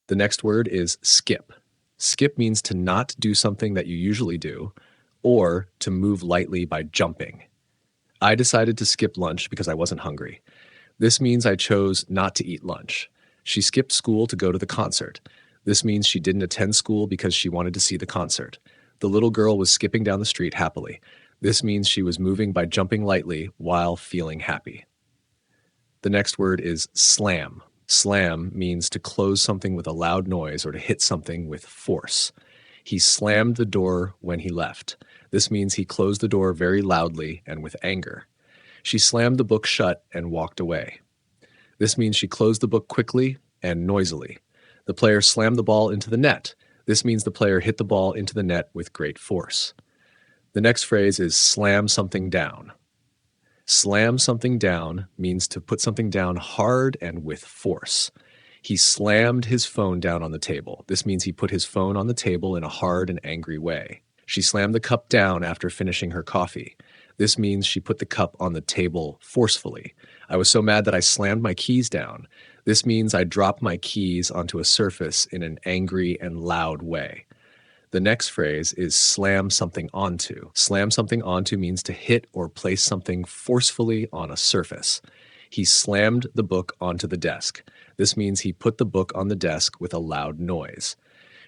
The next word is skip. Skip means to not do something that you usually do, or to move lightly by jumping. I decided to skip lunch because I wasn't hungry. This means I chose not to eat lunch. She skipped school to go to the concert. This means she didn't attend school because she wanted to see the concert. The little girl was skipping down the street happily. This means she was moving by jumping lightly while feeling happy. The next word is slam. Slam means to close something with a loud noise or to hit something with force. He slammed the door when he left. This means he closed the door very loudly and with anger. She slammed the book shut and walked away. This means she closed the book quickly and noisily. The player slammed the ball into the net. This means the player hit the ball into the net with great force. The next phrase is slam something down. Slam something down means to put something down hard and with force. He slammed his phone down on the table. This means he put his phone on the table in a hard and angry way. She slammed the cup down after finishing her coffee. This means she put the cup on the table forcefully. I was so mad that I slammed my keys down. This means I dropped my keys onto a surface in an angry and loud way. The next phrase is slam something onto. Slam something onto means to hit or place something forcefully on a surface. He slammed the book onto the desk. This means he put the book on the desk with a loud noise.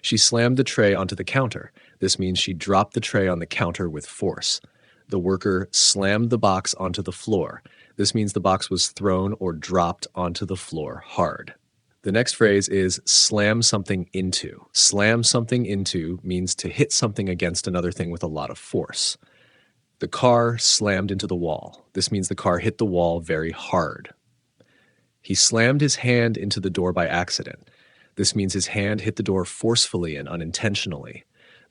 She slammed the tray onto the counter. This means she dropped the tray on the counter with force. The worker slammed the box onto the floor. This means the box was thrown or dropped onto the floor hard. The next phrase is slam something into. Slam something into means to hit something against another thing with a lot of force. The car slammed into the wall. This means the car hit the wall very hard. He slammed his hand into the door by accident. This means his hand hit the door forcefully and unintentionally.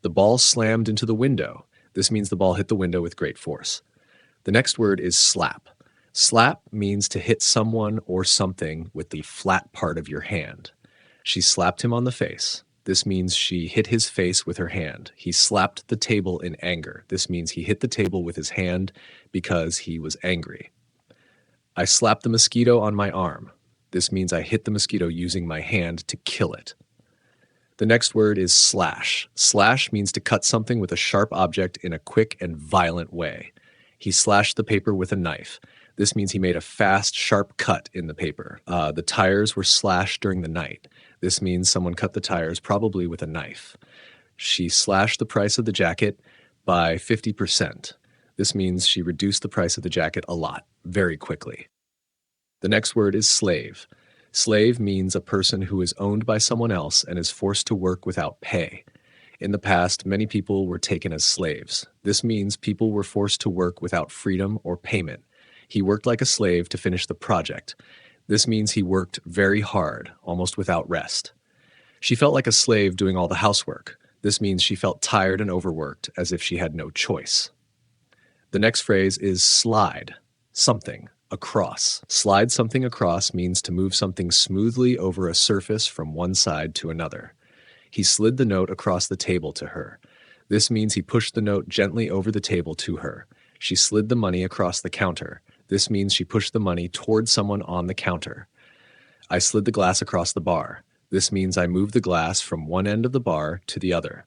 The ball slammed into the window. This means the ball hit the window with great force. The next word is slap. Slap means to hit someone or something with the flat part of your hand. She slapped him on the face. This means she hit his face with her hand. He slapped the table in anger. This means he hit the table with his hand because he was angry. I slapped the mosquito on my arm. This means I hit the mosquito using my hand to kill it. The next word is slash. Slash means to cut something with a sharp object in a quick and violent way. He slashed the paper with a knife. This means he made a fast, sharp cut in the paper. The tires were slashed during the night. This means someone cut the tires, probably with a knife. She slashed the price of the jacket by 50%. This means she reduced the price of the jacket a lot, very quickly. The next word is slave. Slave means a person who is owned by someone else and is forced to work without pay. In the past, many people were taken as slaves. This means people were forced to work without freedom or payment. He worked like a slave to finish the project. This means he worked very hard, almost without rest. She felt like a slave doing all the housework. This means she felt tired and overworked, as if she had no choice. The next phrase is slide. Something. Across. Slide something across means to move something smoothly over a surface from one side to another. He slid the note across the table to her. This means he pushed the note gently over the table to her. She slid the money across the counter. This means she pushed the money toward someone on the counter. I slid the glass across the bar. This means I moved the glass from one end of the bar to the other.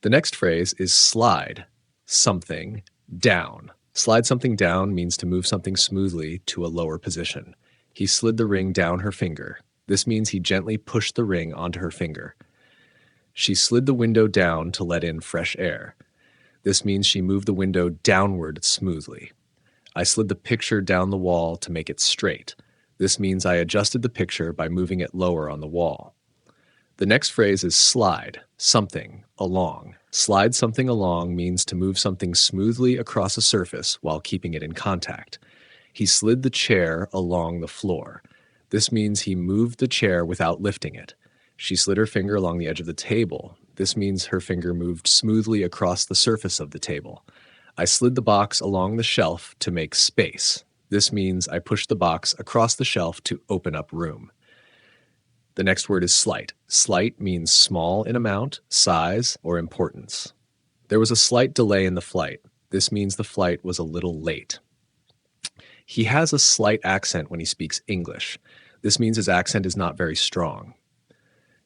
The next phrase is slide something down. Slide something down means to move something smoothly to a lower position. He slid the ring down her finger. This means he gently pushed the ring onto her finger. She slid the window down to let in fresh air. This means she moved the window downward smoothly. I slid the picture down the wall to make it straight. This means I adjusted the picture by moving it lower on the wall. The next phrase is slide something along. Slide something along means to move something smoothly across a surface while keeping it in contact. He slid the chair along the floor. This means he moved the chair without lifting it. She slid her finger along the edge of the table. This means her finger moved smoothly across the surface of the table. I slid the box along the shelf to make space. This means I pushed the box across the shelf to open up room. The next word is slight. Slight means small in amount, size, or importance. There was a slight delay in the flight. This means the flight was a little late. He has a slight accent when he speaks English. This means his accent is not very strong.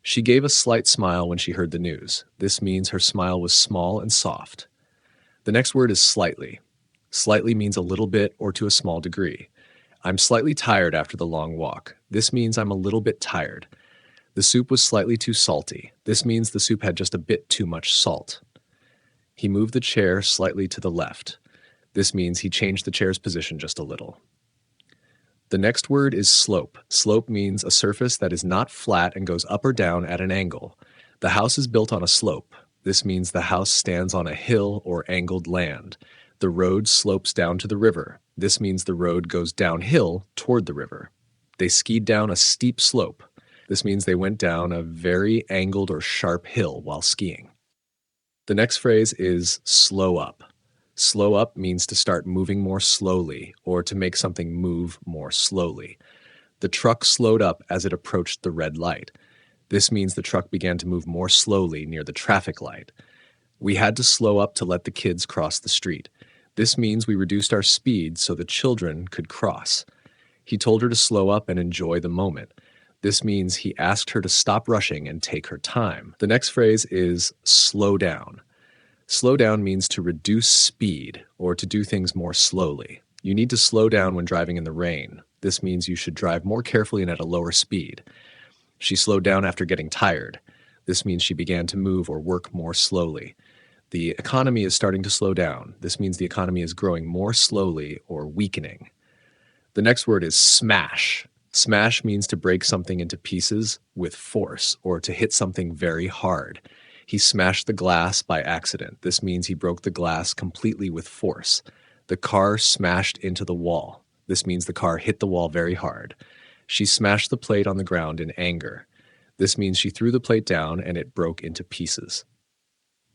She gave a slight smile when she heard the news. This means her smile was small and soft. The next word is slightly. Slightly means a little bit or to a small degree. I'm slightly tired after the long walk. This means I'm a little bit tired. The soup was slightly too salty. This means the soup had just a bit too much salt. He moved the chair slightly to the left. This means he changed the chair's position just a little. The next word is slope. Slope means a surface that is not flat and goes up or down at an angle. The house is built on a slope. This means the house stands on a hill or angled land. The road slopes down to the river. This means the road goes downhill toward the river. They skied down a steep slope. This means they went down a very angled or sharp hill while skiing. The next phrase is slow up. Slow up means to start moving more slowly or to make something move more slowly. The truck slowed up as it approached the red light. This means the truck began to move more slowly near the traffic light. We had to slow up to let the kids cross the street. This means we reduced our speed so the children could cross. He told her to slow up and enjoy the moment. This means he asked her to stop rushing and take her time. The next phrase is slow down. Slow down means to reduce speed or to do things more slowly. You need to slow down when driving in the rain. This means you should drive more carefully and at a lower speed. She slowed down after getting tired. This means she began to move or work more slowly. The economy is starting to slow down. This means the economy is growing more slowly or weakening. The next word is smash. Smash means to break something into pieces with force or to hit something very hard. He smashed the glass by accident. This means he broke the glass completely with force. The car smashed into the wall. This means the car hit the wall very hard. She smashed the plate on the ground in anger. This means she threw the plate down and it broke into pieces.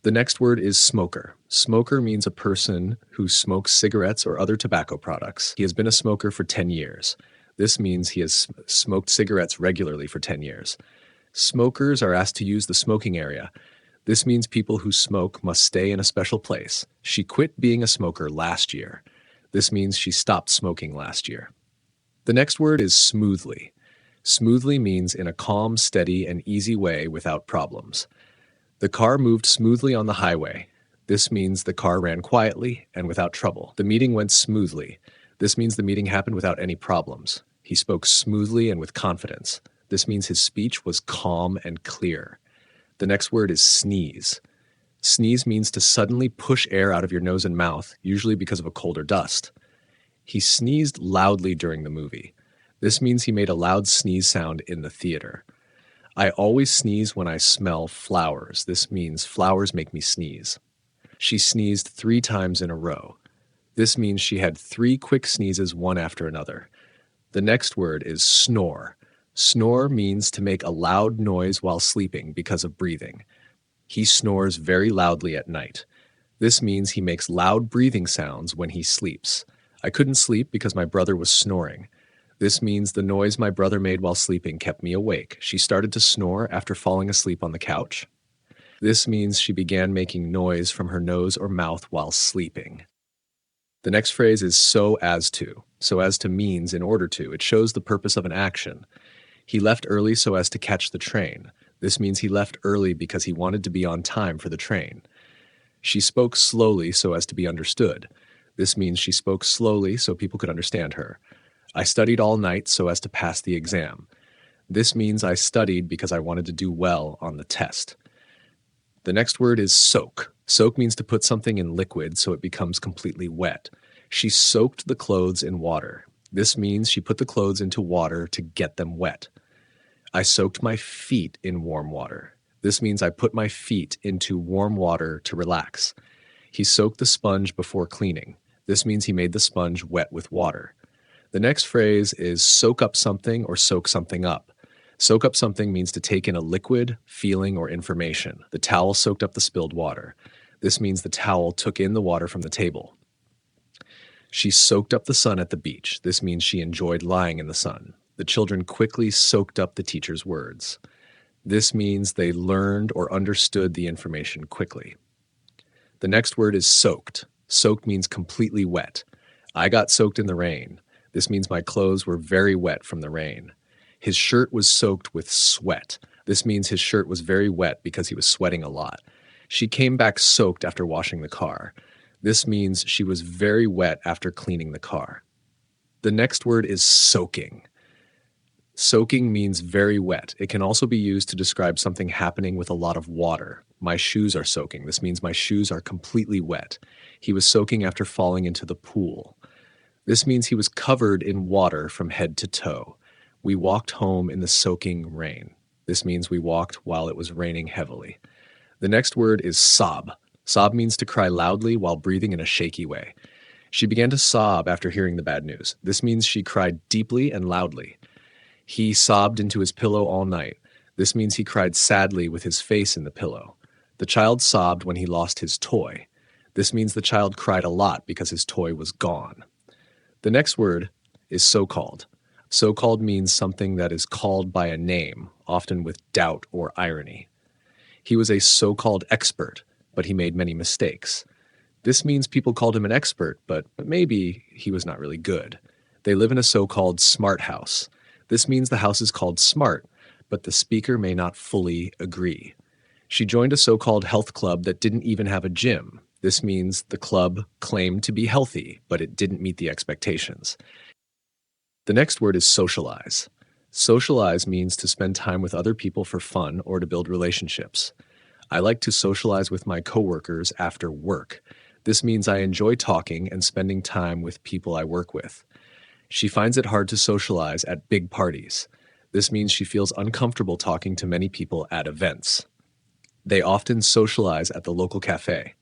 The next word is smoker. Smoker means a person who smokes cigarettes or other tobacco products. He has been a smoker for 10 years. This means he has smoked cigarettes regularly for 10 years. Smokers are asked to use the smoking area. This means people who smoke must stay in a special place. She quit being a smoker last year. This means she stopped smoking last year. The next word is smoothly. Smoothly means in a calm, steady, and easy way without problems. The car moved smoothly on the highway. This means the car ran quietly and without trouble. The meeting went smoothly. This means the meeting happened without any problems. He spoke smoothly and with confidence. This means his speech was calm and clear. The next word is sneeze. Sneeze means to suddenly push air out of your nose and mouth, usually because of a cold or dust. He sneezed loudly during the movie. This means he made a loud sneeze sound in the theater. I always sneeze when I smell flowers. This means flowers make me sneeze. She sneezed 3 times in a row. This means she had 3 quick sneezes one after another. The next word is snore. Snore means to make a loud noise while sleeping because of breathing. He snores very loudly at night. This means he makes loud breathing sounds when he sleeps. I couldn't sleep because my brother was snoring. This means the noise my brother made while sleeping kept me awake. She started to snore after falling asleep on the couch. This means she began making noise from her nose or mouth while sleeping. The next phrase is so as to. So as to means in order to. It shows the purpose of an action. He left early so as to catch the train. This means he left early because he wanted to be on time for the train. She spoke slowly so as to be understood. This means she spoke slowly so people could understand her. I studied all night so as to pass the exam. This means I studied because I wanted to do well on the test. The next word is soak. Soak means to put something in liquid so it becomes completely wet. She soaked the clothes in water. This means she put the clothes into water to get them wet. I soaked my feet in warm water. This means I put my feet into warm water to relax. He soaked the sponge before cleaning. This means he made the sponge wet with water. The next phrase is soak up something or soak something up. Soak up something means to take in a liquid, feeling, or information. The towel soaked up the spilled water. This means the towel took in the water from the table. She soaked up the sun at the beach. This means she enjoyed lying in the sun. The children quickly soaked up the teacher's words. This means they learned or understood the information quickly. The next word is soaked. Soaked means completely wet. I got soaked in the rain. This means my clothes were very wet from the rain. His shirt was soaked with sweat. This means his shirt was very wet because he was sweating a lot. She came back soaked after washing the car. This means she was very wet after cleaning the car. The next word is soaking. Soaking means very wet. It can also be used to describe something happening with a lot of water. My shoes are soaking. This means my shoes are completely wet. He was soaking after falling into the pool. This means he was covered in water from head to toe. We walked home in the soaking rain. This means we walked while it was raining heavily. The next word is sob. Sob means to cry loudly while breathing in a shaky way. She began to sob after hearing the bad news. This means she cried deeply and loudly. He sobbed into his pillow all night. This means he cried sadly with his face in the pillow. The child sobbed when he lost his toy. This means the child cried a lot because his toy was gone. The next word is so-called. So-called means something that is called by a name, often with doubt or irony. He was a so-called expert, but he made many mistakes. This means people called him an expert, but maybe he was not really good. They live in a so-called smart house. This means the house is called smart, but the speaker may not fully agree. She joined a so-called health club that didn't even have a gym. This means the club claimed to be healthy, but it didn't meet the expectations. The next word is socialize. Socialize means to spend time with other people for fun or to build relationships. I like to socialize with my coworkers after work. This means I enjoy talking and spending time with people I work with. She finds it hard to socialize at big parties. This means she feels uncomfortable talking to many people at events. They often socialize at the local cafe.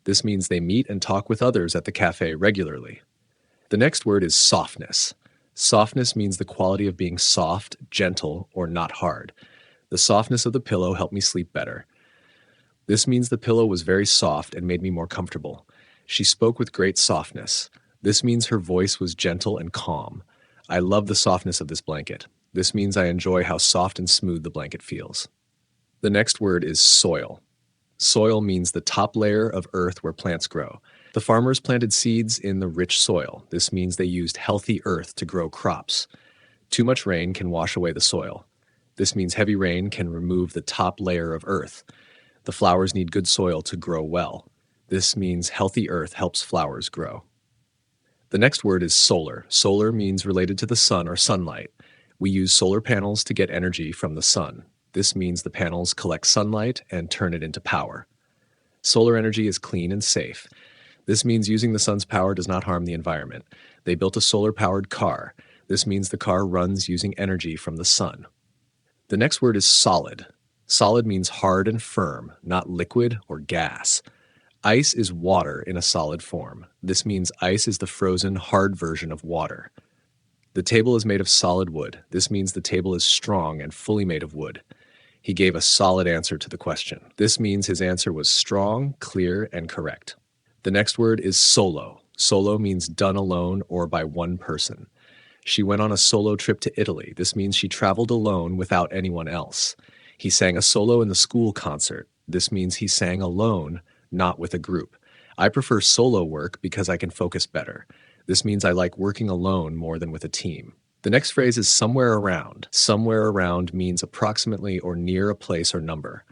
This means they meet and talk with others at the cafe regularly. The next word is softness. Softness means the quality of being soft, gentle, or not hard. The softness of the pillow helped me sleep better. This means the pillow was very soft and made me more comfortable. She spoke with great softness. This means her voice was gentle and calm. I love the softness of this blanket. This means I enjoy how soft and smooth the blanket feels. The next word is soil. Soil means the top layer of earth where plants grow. The farmers planted seeds in the rich soil. This means they used healthy earth to grow crops. Too much rain can wash away the soil. This means heavy rain can remove the top layer of earth. The flowers need good soil to grow well. This means healthy earth helps flowers grow. The next word is solar. Solar means related to the sun or sunlight. We use solar panels to get energy from the sun. This means the panels collect sunlight and turn it into power. Solar energy is clean and safe. This means using the sun's power does not harm the environment. They built a solar-powered car. This means the car runs using energy from the sun. The next word is solid. Solid means hard and firm, not liquid or gas. Ice is water in a solid form. This means ice is the frozen, hard version of water. The table is made of solid wood. This means the table is strong and fully made of wood. He gave a solid answer to the question. This means his answer was strong, clear, and correct. The next word is solo. Solo means done alone or by one person. She went on a solo trip to Italy. This means she traveled alone without anyone else. He sang a solo in the school concert. This means he sang alone, not with a group. I prefer solo work because I can focus better. This means I like working alone more than with a team. The next phrase is somewhere around. Somewhere around means approximately or near a place or number.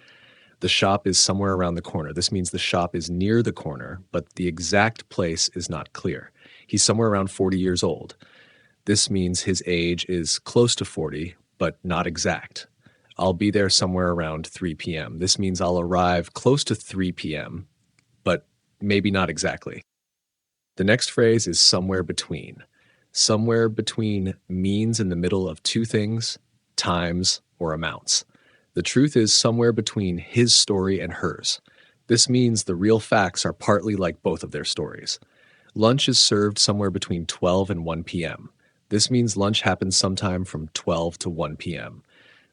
The shop is somewhere around the corner. This means the shop is near the corner, but the exact place is not clear. He's somewhere around 40 years old. This means his age is close to 40, but not exact. I'll be there somewhere around 3 p.m. This means I'll arrive close to 3 p.m., but maybe not exactly. The next phrase is somewhere between. Somewhere between means in the middle of two things, times, or amounts. The truth is somewhere between his story and hers. This means the real facts are partly like both of their stories. Lunch is served somewhere between 12 and 1 p.m. This means lunch happens sometime from 12 to 1 p.m.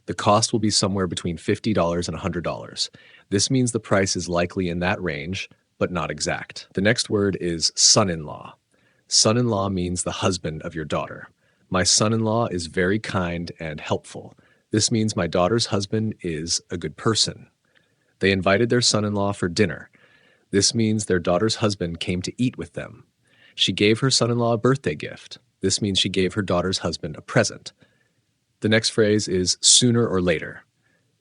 The cost will be somewhere between $50 and $100. This means the price is likely in that range, but not exact. The next word is son-in-law. Son-in-law means the husband of your daughter. My son-in-law is very kind and helpful. This means my daughter's husband is a good person. They invited their son-in-law for dinner. This means their daughter's husband came to eat with them. She gave her son-in-law a birthday gift. This means she gave her daughter's husband a present. The next phrase is sooner or later.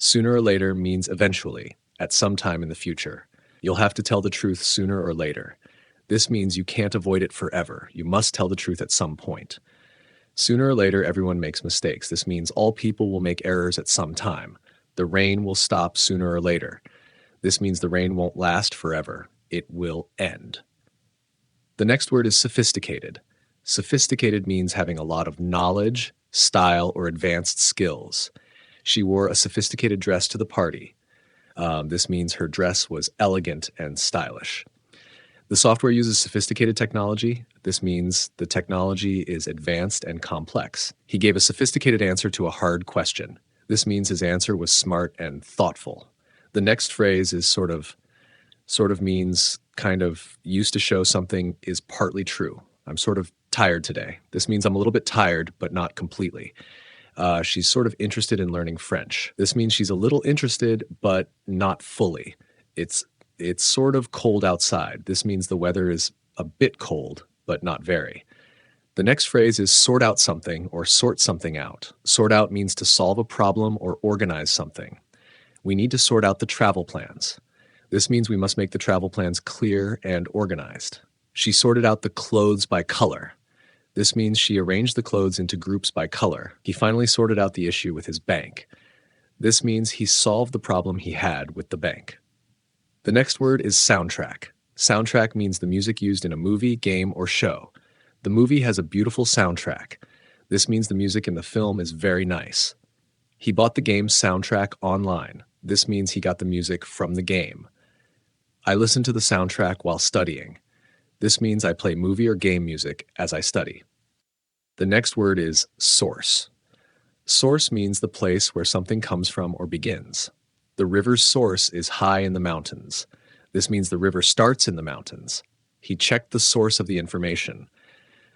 Sooner or later means eventually, at some time in the future. You'll have to tell the truth sooner or later. This means you can't avoid it forever. You must tell the truth at some point. Sooner or later, everyone makes mistakes. This means all people will make errors at some time. The rain will stop sooner or later. This means the rain won't last forever. It will end. The next word is sophisticated. Sophisticated means having a lot of knowledge, style, or advanced skills. She wore a sophisticated dress to the party. This means her dress was elegant and stylish. The software uses sophisticated technology. This means the technology is advanced and complex. He gave a sophisticated answer to a hard question. This means his answer was smart and thoughtful. The next phrase is sort of means kind of used to show something is partly true. I'm sort of tired today. This means I'm a little bit tired, but not completely. She's sort of interested in learning French. This means she's a little interested, but not fully. It's sort of cold outside. This means the weather is a bit cold, but not very. The next phrase is sort out something or sort something out. Sort out means to solve a problem or organize something. We need to sort out the travel plans. This means we must make the travel plans clear and organized. She sorted out the clothes by color. This means she arranged the clothes into groups by color. He finally sorted out the issue with his bank. This means he solved the problem he had with the bank. The next word is soundtrack. Soundtrack means the music used in a movie, game, or show. The movie has a beautiful soundtrack. This means the music in the film is very nice. He bought the game's soundtrack online. This means he got the music from the game. I listen to the soundtrack while studying. This means I play movie or game music as I study. The next word is source. Source means the place where something comes from or begins. The river's source is high in the mountains. This means the river starts in the mountains. He checked the source of the information.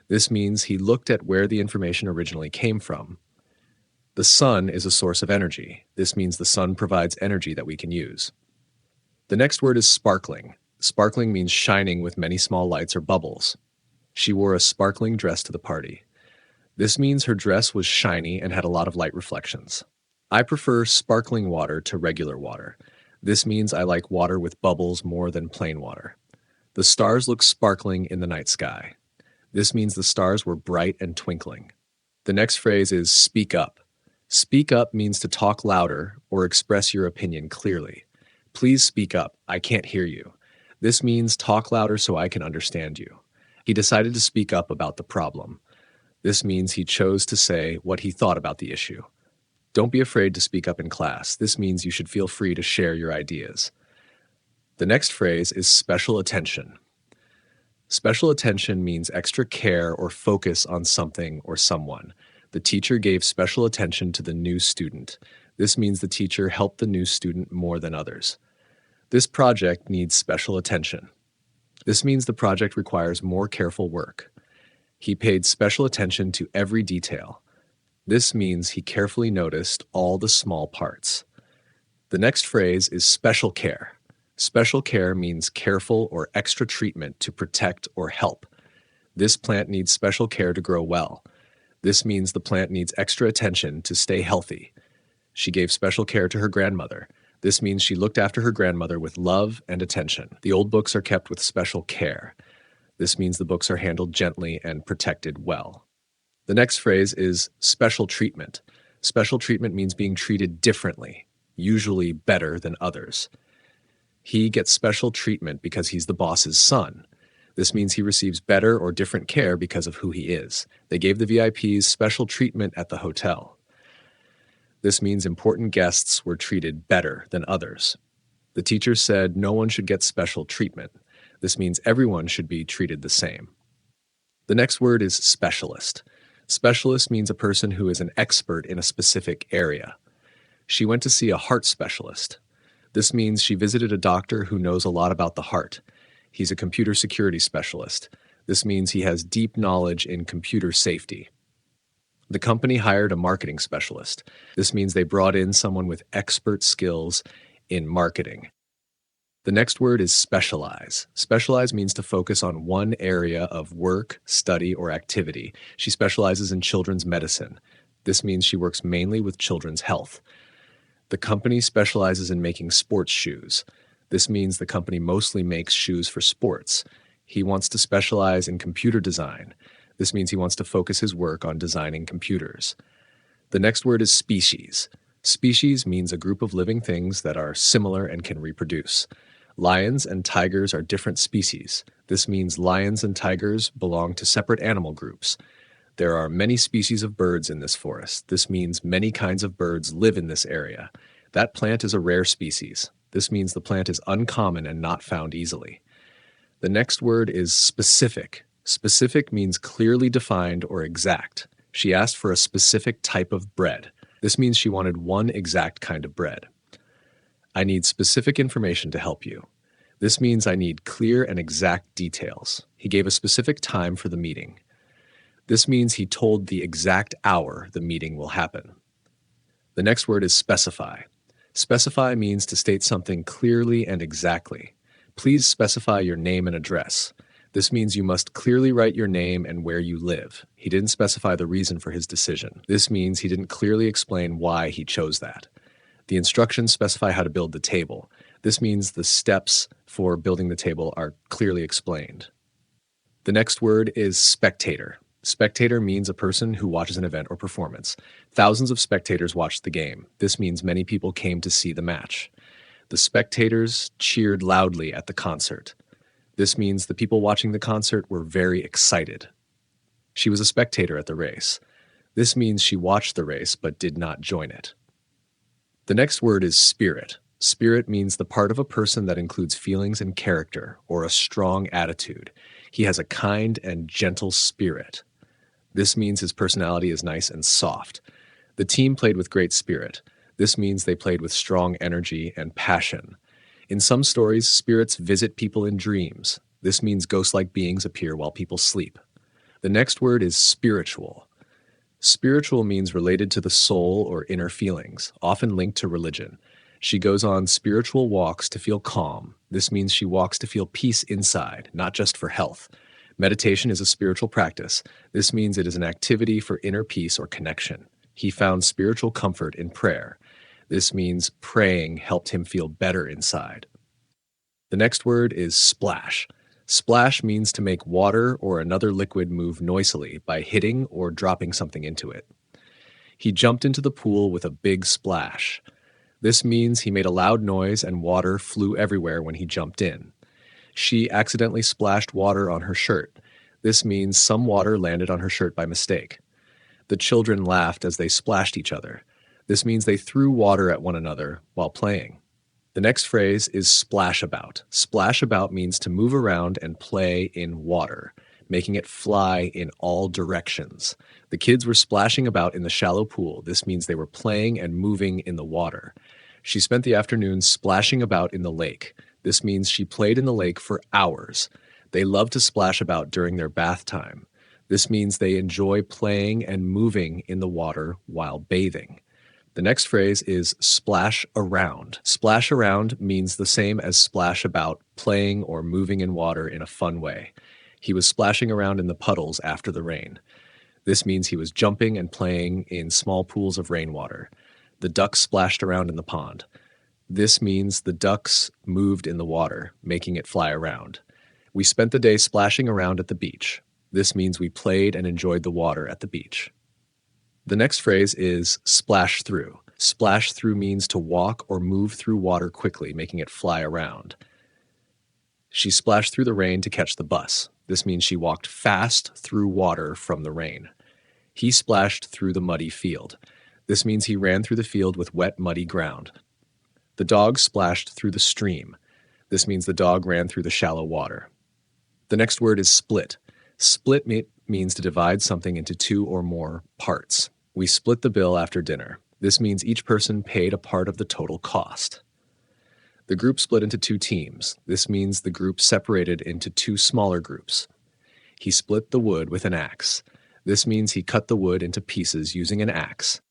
This means he looked at where the information originally came from. The sun is a source of energy. This means the sun provides energy that we can use. The next word is sparkling. Sparkling means shining with many small lights or bubbles. She wore a sparkling dress to the party. This means her dress was shiny and had a lot of light reflections. I prefer sparkling water to regular water. This means I like water with bubbles more than plain water. The stars look sparkling in the night sky. This means the stars were bright and twinkling. The next phrase is speak up. Speak up means to talk louder or express your opinion clearly. Please speak up. I can't hear you. This means talk louder so I can understand you. He decided to speak up about the problem. This means he chose to say what he thought about the issue. Don't be afraid to speak up in class. This means you should feel free to share your ideas. The next phrase is special attention. Special attention means extra care or focus on something or someone. The teacher gave special attention to the new student. This means the teacher helped the new student more than others. This project needs special attention. This means the project requires more careful work. He paid special attention to every detail. This means he carefully noticed all the small parts. The next phrase is special care. Special care means careful or extra treatment to protect or help. This plant needs special care to grow well. This means the plant needs extra attention to stay healthy. She gave special care to her grandmother. This means she looked after her grandmother with love and attention. The old books are kept with special care. This means the books are handled gently and protected well. The next phrase is special treatment. Special treatment means being treated differently, usually better than others. He gets special treatment because he's the boss's son. This means he receives better or different care because of who he is. They gave the VIPs special treatment at the hotel. This means important guests were treated better than others. The teacher said no one should get special treatment. This means everyone should be treated the same. The next word is specialist. Specialist means a person who is an expert in a specific area. She went to see a heart specialist. This means she visited a doctor who knows a lot about the heart. He's a computer security specialist. This means he has deep knowledge in computer safety. The company hired a marketing specialist. This means they brought in someone with expert skills in marketing. The next word is specialize. Specialize means to focus on one area of work, study, or activity. She specializes in children's medicine. This means she works mainly with children's health. The company specializes in making sports shoes. This means the company mostly makes shoes for sports. He wants to specialize in computer design. This means he wants to focus his work on designing computers. The next word is species. Species means a group of living things that are similar and can reproduce. Lions and tigers are different species. This means lions and tigers belong to separate animal groups. There are many species of birds in this forest. This means many kinds of birds live in this area. That plant is a rare species. This means the plant is uncommon and not found easily. The next word is specific. Specific means clearly defined or exact. She asked for a specific type of bread. This means she wanted one exact kind of bread. I need specific information to help you. This means I need clear and exact details. He gave a specific time for the meeting. This means he told the exact hour the meeting will happen. The next word is specify. Specify means to state something clearly and exactly. Please specify your name and address. This means you must clearly write your name and where you live. He didn't specify the reason for his decision. This means he didn't clearly explain why he chose that. The instructions specify how to build the table. This means the steps for building the table are clearly explained. The next word is spectator. Spectator means a person who watches an event or performance. Thousands of spectators watched the game. This means many people came to see the match. The spectators cheered loudly at the concert. This means the people watching the concert were very excited. She was a spectator at the race. This means she watched the race but did not join it. The next word is spirit. Spirit means the part of a person that includes feelings and character, or a strong attitude. He has a kind and gentle spirit. This means his personality is nice and soft. The team played with great spirit. This means they played with strong energy and passion. In some stories, spirits visit people in dreams. This means ghost-like beings appear while people sleep. The next word is spiritual. Spiritual means related to the soul or inner feelings, often linked to religion. She goes on spiritual walks to feel calm. This means she walks to feel peace inside, not just for health. Meditation is a spiritual practice. This means it is an activity for inner peace or connection. He found spiritual comfort in prayer. This means praying helped him feel better inside. The next word is splash. Splash means to make water or another liquid move noisily by hitting or dropping something into it. He jumped into the pool with a big splash. This means he made a loud noise and water flew everywhere when he jumped in. She accidentally splashed water on her shirt. This means some water landed on her shirt by mistake. The children laughed as they splashed each other. This means they threw water at one another while playing. The next phrase is splash about. Splash about means to move around and play in water, making it fly in all directions. The kids were splashing about in the shallow pool. This means they were playing and moving in the water. She spent the afternoon splashing about in the lake. This means she played in the lake for hours. They love to splash about during their bath time. This means they enjoy playing and moving in the water while bathing. The next phrase is splash around. Splash around means the same as splash about, playing or moving in water in a fun way. He was splashing around in the puddles after the rain. This means he was jumping and playing in small pools of rainwater. The ducks splashed around in the pond. This means the ducks moved in the water, making it fly around. We spent the day splashing around at the beach. This means we played and enjoyed the water at the beach. The next phrase is splash through. Splash through means to walk or move through water quickly, making it fly around. She splashed through the rain to catch the bus. This means she walked fast through water from the rain. He splashed through the muddy field. This means he ran through the field with wet, muddy ground. The dog splashed through the stream. This means the dog ran through the shallow water. The next word is split. Split means to divide something into two or more parts. We split the bill after dinner. This means each person paid a part of the total cost. The group split into two teams. This means the group separated into two smaller groups. He split the wood with an axe. This means he cut the wood into pieces using an axe.